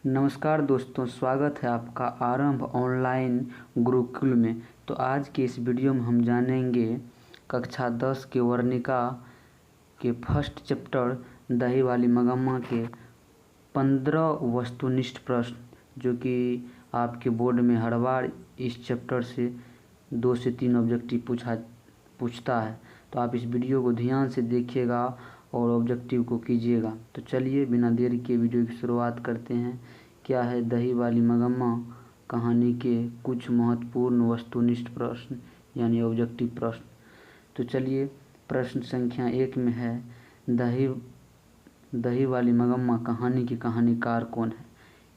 नमस्कार दोस्तों, स्वागत है आपका आरंभ ऑनलाइन गुरुकुल में। तो आज के इस वीडियो में हम जानेंगे कक्षा 10 के वर्णिका के फर्स्ट चैप्टर दही वाली मगम्मा के 15 वस्तुनिष्ठ प्रश्न, जो कि आपके बोर्ड में हर बार इस चैप्टर से 2 से 3 ऑब्जेक्टिव पूछता है। तो आप इस वीडियो को ध्यान से देखिएगा और ऑब्जेक्टिव को कीजिएगा। तो चलिए बिना देरी के वीडियो की शुरुआत करते हैं। क्या है दही वाली मगम्मा कहानी के कुछ महत्वपूर्ण वस्तुनिष्ठ प्रश्न यानी ऑब्जेक्टिव प्रश्न। तो चलिए, प्रश्न संख्या 1 में है दही वाली मगम्मा कहानी के कहानीकार कौन है,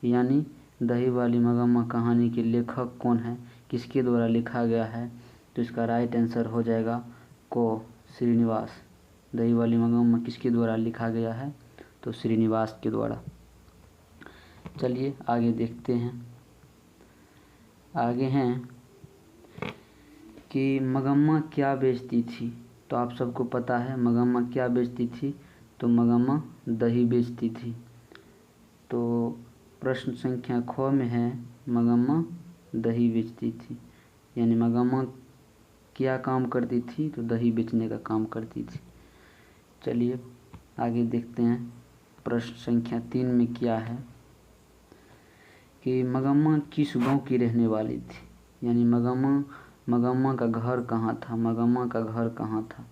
यानी दही वाली मगम्मा कहानी के लेखक कौन है, किसके द्वारा लिखा गया है। तो इसका राइट आंसर हो जाएगा को श्रीनिवास। दही वाली मगम्मा किसके द्वारा लिखा गया है, तो श्रीनिवास के द्वारा। चलिए आगे देखते हैं। आगे हैं कि मगम्मा क्या बेचती थी। तो आप सबको पता है मगम्मा क्या बेचती थी, तो मगम्मा दही बेचती थी। तो प्रश्न संख्या ख में है मगम्मा दही बेचती थी, यानी मगम्मा क्या काम करती थी, तो दही बेचने का काम करती थी। चलिए आगे देखते हैं। प्रश्न संख्या 3 में क्या है कि मगम्मा किस गांव की रहने वाली थी, यानी मगम्मा का घर कहाँ था, मगम्मा का घर कहाँ था,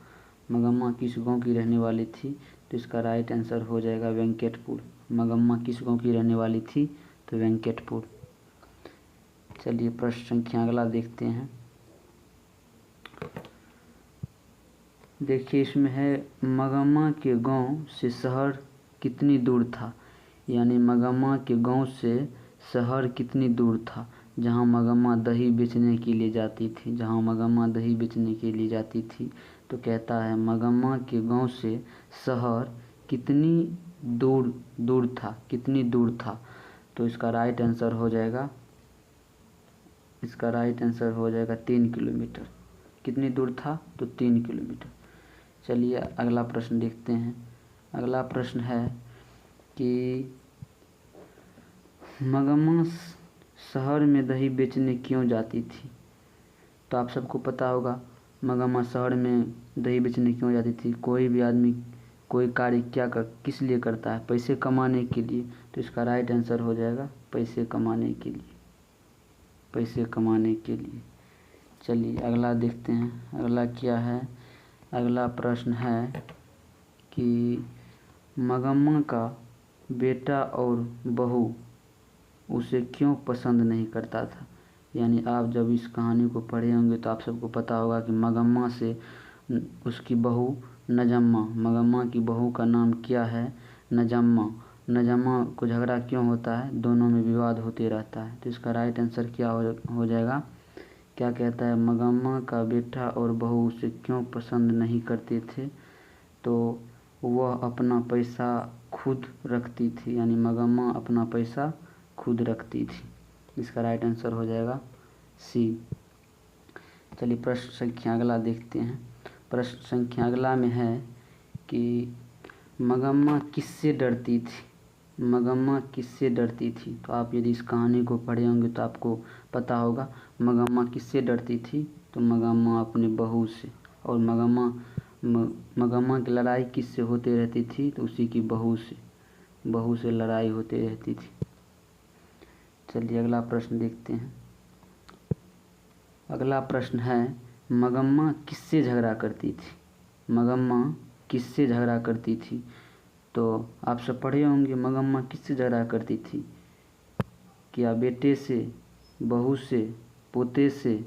मगम्मा किस गांव की रहने वाली थी। तो इसका राइट आंसर हो जाएगा वेंकटपुर। मगम्मा किस गांव की रहने वाली थी, तो वेंकटपुर। चलिए प्रश्न संख्या अगला देखते हैं। देखिए इसमें है मगम्मा के गांव से शहर कितनी दूर था, यानी मगम्मा के गांव से शहर कितनी दूर था जहां मगम्मा दही बेचने के लिए जाती थी, जहां मगम्मा दही बेचने के लिए जाती थी। तो कहता है मगम्मा के गांव से शहर कितनी दूर था, कितनी दूर था। तो इसका राइट आंसर हो जाएगा 3 किलोमीटर। कितनी दूर था, तो 3 किलोमीटर। चलिए अगला प्रश्न देखते हैं। अगला प्रश्न है कि मगम्मा शहर में दही बेचने क्यों जाती थी। तो आप सबको पता होगा मगम्मा शहर में दही बेचने क्यों जाती थी। कोई भी आदमी कोई कार्य किस लिए करता है, पैसे कमाने के लिए। तो इसका राइट आंसर हो जाएगा पैसे कमाने के लिए, पैसे कमाने के लिए। चलिए अगला देखते हैं। अगला क्या है, अगला प्रश्न है कि मगम्मा का बेटा और बहू उसे क्यों पसंद नहीं करता था। यानी आप जब इस कहानी को पढ़े होंगे तो आप सबको पता होगा कि मगम्मा से उसकी बहू नजम्मा, मगम्मा की बहू का नाम क्या है, नजम्मा को झगड़ा क्यों होता है, दोनों में विवाद होते रहता है। तो इसका राइट आंसर क्या हो जाएगा, क्या कहता है मगम्मा का बेटा और बहू उसे क्यों पसंद नहीं करते थे, तो वह अपना पैसा खुद रखती थी, यानी मगम्मा अपना पैसा खुद रखती थी। इसका राइट आंसर हो जाएगा सी। चलिए प्रश्न संख्या अगला देखते हैं। प्रश्न संख्या अगला में है कि मगम्मा किससे डरती थी, मगम्मा किससे डरती थी। तो आप यदि इस कहानी को पढ़े होंगे तो आपको पता होगा मगम्मा किससे डरती थी, तो मगम्मा अपने बहू से। और मगम्मा की लड़ाई किससे होती रहती थी, तो उसी की बहू से लड़ाई होती रहती थी। चलिए अगला प्रश्न देखते हैं। अगला प्रश्न है मगम्मा किससे झगड़ा करती थी, मगम्मा किससे झगड़ा करती थी। तो आप सब पढ़े होंगे मगम्मा किससे झगड़ा करती थी, क्या बेटे से, बहू से, पोते से,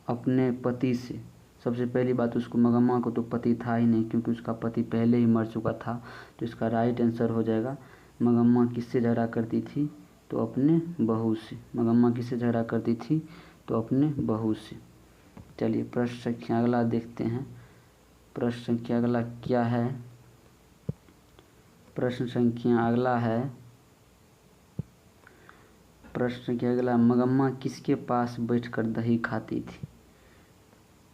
अपने पति से। सबसे पहली बात, उसको मगम्मा को तो पति था ही नहीं, क्योंकि उसका पति पहले ही मर चुका था। तो इसका राइट आंसर हो जाएगा मगम्मा किससे झगड़ा करती थी, तो अपने बहू से। मगम्मा किससे झगड़ा करती थी, तो अपने बहू से। चलिए प्रश्न संख्या अगला देखते हैं। प्रश्न संख्या अगला क्या है, प्रश्न संख्या अगला है, प्रश्न संख्या अगला मगम्मा किसके पास बैठकर दही खाती थी,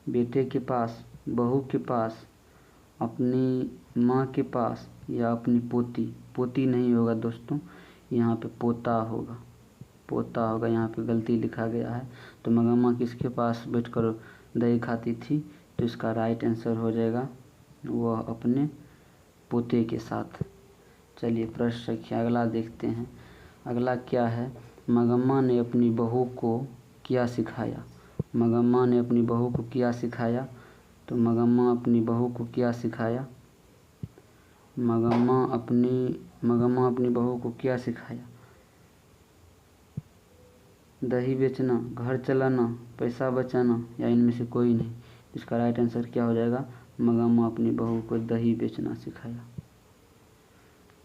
बेटे के पास, बहू के पास, अपनी माँ के पास, या अपनी पोती नहीं होगा दोस्तों, यहाँ पे पोता होगा, यहाँ पे गलती लिखा गया है। तो मगम्मा किसके पास बैठकर दही खाती थी? तो इसका राइट आंसर हो जाएगा वह अपने पोते के साथ। चलिए प्रश्न संख्या अगला देखते हैं। अगला क्या है? मगम्मा ने अपनी बहू को क्या सिखाया? मगम्मा ने अपनी बहू को क्या सिखाया? तो मगम्मा अपनी बहू को क्या सिखाया? मगम्मा अपनी बहू को क्या सिखाया? दही बेचना, घर चलाना, पैसा बचाना, या इनमें से कोई नहीं? इसका राइट आंसर क्या हो जाएगा? मगम्मा अपनी बहू को दही बेचना सिखाया।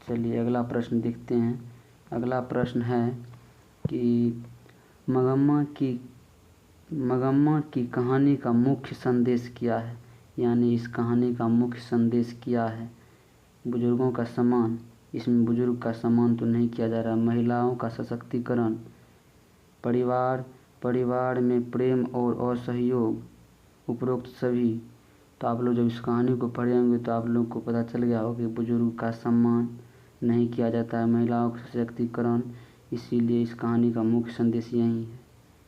चलिए अगला प्रश्न देखते हैं। अगला प्रश्न है कि मगम्मा की कहानी का मुख्य संदेश क्या है? यानी इस कहानी का मुख्य संदेश क्या है? बुजुर्गों का सम्मान, इसमें बुजुर्ग का सम्मान तो नहीं किया जा रहा। महिलाओं का सशक्तिकरण, परिवार में प्रेम और असहयोग, उपरोक्त सभी। तो आप लोग जब इस कहानी को पढ़े होंगे तो आप लोग को पता चल गया होगा कि बुजुर्ग का सम्मान नहीं किया जाता है, महिलाओं का सशक्तिकरण, इसीलिए इस कहानी का मुख्य संदेश यही है।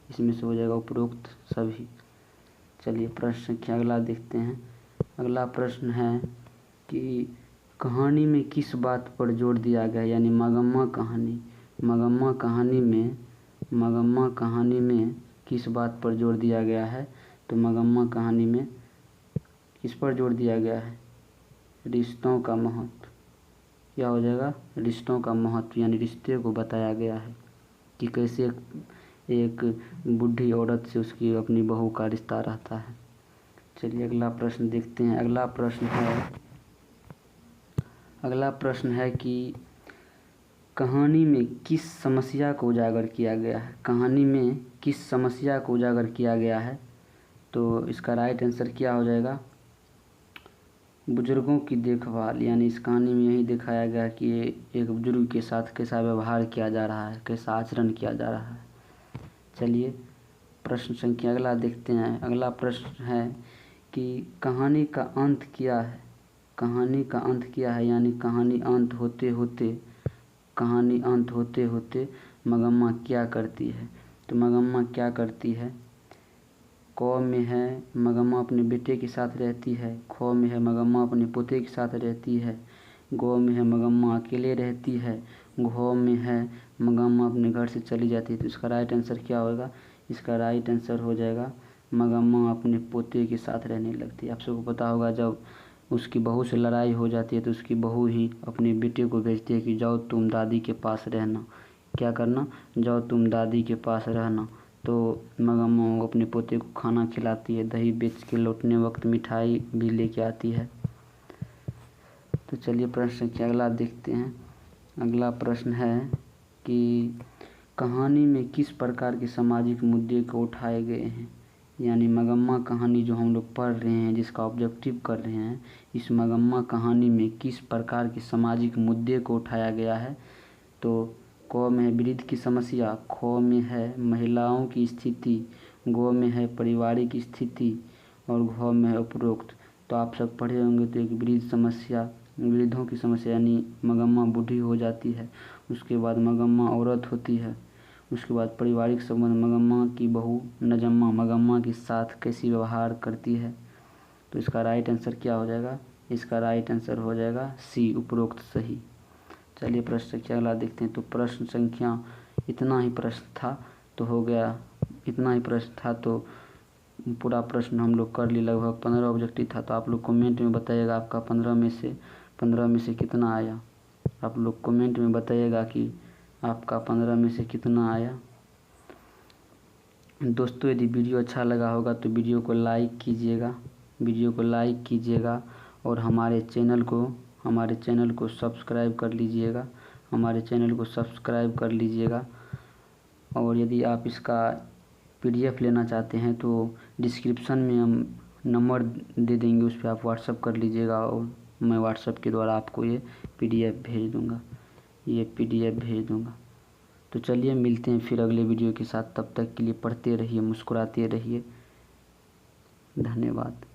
इसमें से हो जाएगा उपरोक्त सभी। चलिए प्रश्न संख्या अगला देखते हैं। अगला प्रश्न है कि कहानी में किस बात पर जोर दिया गया है? यानी मगम्मा कहानी में किस बात पर जोर दिया गया है? तो मगम्मा कहानी में किस पर जोर दिया गया है? रिश्तों का महत्व। क्या हो जाएगा? रिश्तों का महत्व, यानी रिश्ते को बताया गया है कि कैसे एक बूढ़ी औरत से उसकी अपनी बहू का रिश्ता रहता है। चलिए अगला प्रश्न देखते हैं। अगला प्रश्न है कि कहानी में किस समस्या को उजागर किया गया है? कहानी में किस समस्या को उजागर किया गया है? तो इसका राइट आंसर क्या हो जाएगा? बुजुर्गों की देखभाल। यानी इस कहानी में यही दिखाया गया कि एक बुजुर्ग के साथ कैसा व्यवहार किया जा रहा है, कैसा आचरण किया जा रहा है। चलिए प्रश्न संख्या अगला देखते हैं। अगला प्रश्न है कि कहानी का अंत क्या है? कहानी का अंत क्या है? यानी कहानी अंत होते मगम्मा क्या करती है? तो मगम्मा क्या करती है? क में है मगम्मा अपने बेटे के साथ रहती है, ख में है मगम्मा अपने पोते के साथ रहती है, ग में है मगम्मा अकेले रहती है, घ में है मगम्मा अपने घर से चली जाती है। तो इसका राइट आंसर क्या होगा? इसका राइट आंसर हो जाएगा मगम्मा अपने पोते के साथ रहने लगती है। आप सबको पता होगा जब उसकी बहू से लड़ाई हो जाती है तो उसकी बहू ही अपने बेटे को भेजती है कि जाओ तुम दादी के पास रहना। क्या करना? जाओ तुम दादी के पास रहना। तो मगम्मा अपने पोते को खाना खिलाती है, दही बेच के लौटने वक्त मिठाई भी लेके आती है। तो चलिए प्रश्न संख्या अगला देखते हैं। अगला प्रश्न है कि कहानी में किस प्रकार के सामाजिक मुद्दे को उठाए गए हैं? यानी मगम्मा कहानी जो हम लोग पढ़ रहे हैं, जिसका ऑब्जेक्टिव कर रहे हैं, इस मगम्मा कहानी में किस प्रकार के सामाजिक मुद्दे को उठाया गया है? तो क में है वृद्ध की समस्या, ख में है महिलाओं की स्थिति, ग में है पारिवारिक स्थिति और घ में है उपरोक्त। तो आप सब पढ़े होंगे तो एक वृद्धों की समस्या यानी मगम्मा बूढ़ी हो जाती है, उसके बाद मगम्मा औरत होती है, उसके बाद पारिवारिक संबंध, मगम्मा की बहू नजम्मा मगम्मा के साथ कैसी व्यवहार करती है। तो इसका राइट आंसर क्या हो जाएगा? इसका राइट आंसर हो जाएगा सी, उपरोक्त सही। चलिए प्रश्न संख्या अगला देखते हैं। तो प्रश्न संख्या इतना ही प्रश्न था तो हो गया, इतना ही प्रश्न था तो पूरा प्रश्न हम लोग कर लिए। लगभग 15 ऑब्जेक्टिव था। तो आप लोग कमेंट में बताइएगा आपका 15 में से कितना आया। आप लोग कमेंट में बताइएगा कि आपका 15 में से कितना आया। दोस्तों यदि वीडियो अच्छा लगा होगा तो वीडियो को लाइक कीजिएगा और हमारे चैनल को सब्सक्राइब कर लीजिएगा। और यदि आप इसका PDF लेना चाहते हैं तो डिस्क्रिप्शन में हम नंबर दे देंगे, उस पर आप व्हाट्सअप कर लीजिएगा और मैं व्हाट्सअप के द्वारा आपको ये PDF भेज दूँगा। तो चलिए मिलते हैं फिर अगले वीडियो के साथ। तब तक के लिए पढ़ते रहिए, मुस्कुराते रहिए। धन्यवाद।